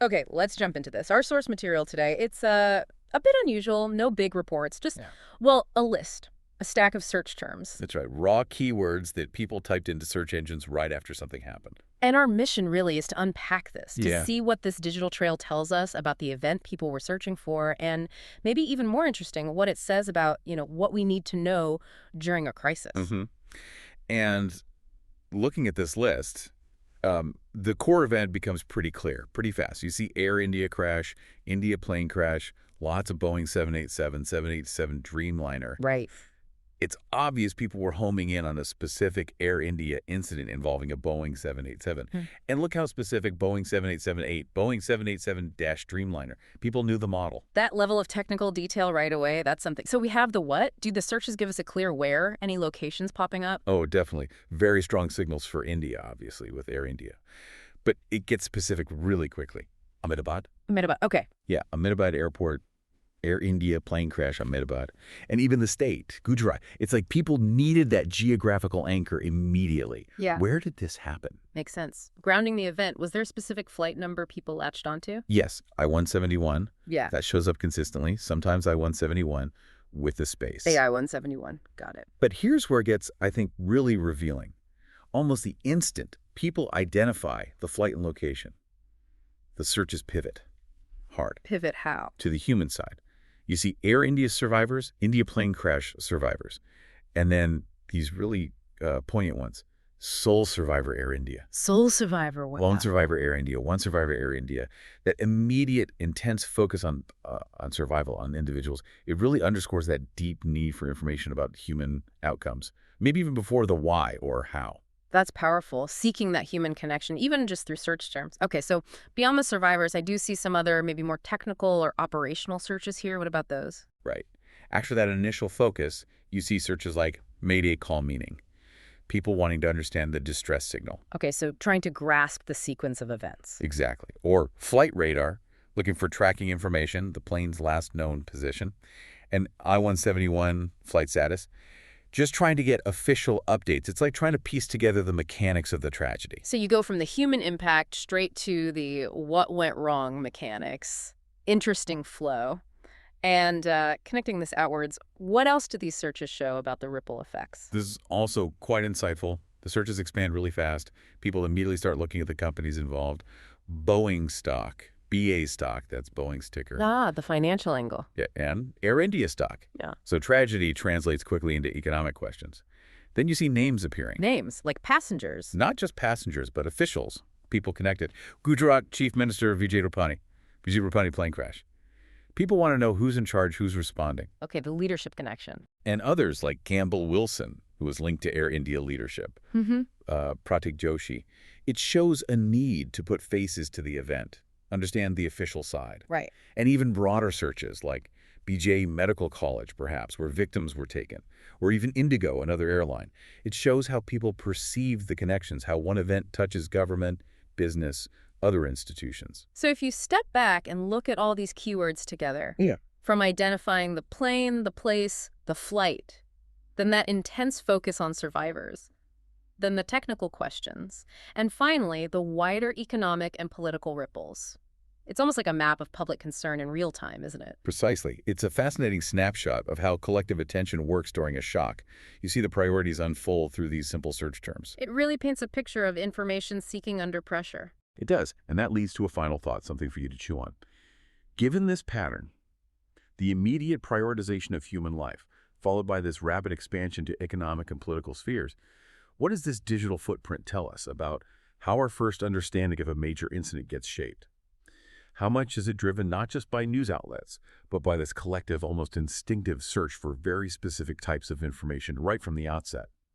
Okay, let's jump into this. Our source material today, it's a bit unusual, no big reports, just, Yeah. well, a list, a stack of search terms. That's right. Raw keywords that people typed into search engines right after something happened. And our mission really is to unpack this, to Yeah. see what this digital trail tells us about the event people were searching for, and maybe even more interesting, what it says about, what we need to know during a crisis. hmm And looking at this list, the core event becomes pretty clear, pretty fast. You see Air India crash, India plane crash, lots of Boeing 787, 787 Dreamliner. Right. It's obvious people were homing in on a specific Air India incident involving a Boeing 787. Hmm. And look how specific Boeing 787-8, Boeing 787-Dreamliner. People knew the model. That level of technical detail right away, that's something. So we have the what? Do the searches give us a clear where? Any locations popping up? Oh, definitely. Very strong signals for India, obviously, with Air India. But it gets specific really quickly. Ahmedabad? Minute. Okay. Yeah, Ahmedabad Airport, Air India plane crash, Ahmedabad. And even the state, Gujarat. It's like people needed that geographical anchor immediately. Yeah. Where did this happen? Makes sense. Grounding the event, was there a specific flight number people latched onto? Yes, I-171. Yeah. That shows up consistently. Sometimes I-171 with a space. AI-171. Got it. But here's where it gets, I think, really revealing. Almost the instant people identify the flight and location, the searches pivot hard Pivot how? to the human side. You see Air India survivors, India plane crash survivors, and then these really poignant ones. Sole survivor Air India. Sole survivor. Wow. Lone survivor Air India, one survivor Air India. That immediate, intense focus on survival, on individuals, it really underscores that deep need for information about human outcomes, maybe even before the why or how. That's powerful, seeking that human connection, even just through search terms. Okay, so beyond the survivors, I do see some other maybe more technical or operational searches here. What about those? Right. After that initial focus, you see searches like Mayday call meaning, people wanting to understand the distress signal. Okay, so trying to grasp the sequence of events. Exactly. Or flight radar, looking for tracking information, the plane's last known position. And I-171 flight status, just trying to get official updates. It's like trying to piece together the mechanics of the tragedy. So you go from the human impact straight to the what went wrong mechanics. Interesting flow. And connecting this outwards, what else do these searches show about the ripple effects? This is also quite insightful. The searches expand really fast. People immediately start looking at the companies involved. Boeing stock, BA stock, that's Boeing's ticker. Ah, the financial angle. Yeah, and Air India stock. Yeah. So tragedy translates quickly into economic questions. Then you see names appearing. Names, like passengers. Not just passengers, but officials, people connected. Gujarat Chief Minister Vijay Rupani plane crash. People want to know who's in charge, who's responding. Okay, the leadership connection. And others like Campbell Wilson, who was linked to Air India leadership, Mm-hmm. Pratik Joshi. It shows a need to put faces to the event, understand the official side. Right. And even broader searches like BJ Medical College, perhaps, where victims were taken, or even Indigo, another airline. It shows how people perceive the connections, how one event touches government, business, other institutions. So if you step back and look at all these keywords together, Yeah. from identifying the plane, the place, the flight, then that intense focus on survivors, then the technical questions, and finally, the wider economic and political ripples. It's almost like a map of public concern in real time, isn't it? Precisely. It's a fascinating snapshot of how collective attention works during a shock. You see the priorities unfold through these simple search terms. It really paints a picture of information seeking under pressure. It does, and that leads to a final thought, something for you to chew on. Given this pattern, the immediate prioritization of human life, followed by this rapid expansion to economic and political spheres, what does this digital footprint tell us about how our first understanding of a major incident gets shaped? How much is it driven not just by news outlets, but by this collective, almost instinctive search for very specific types of information right from the outset?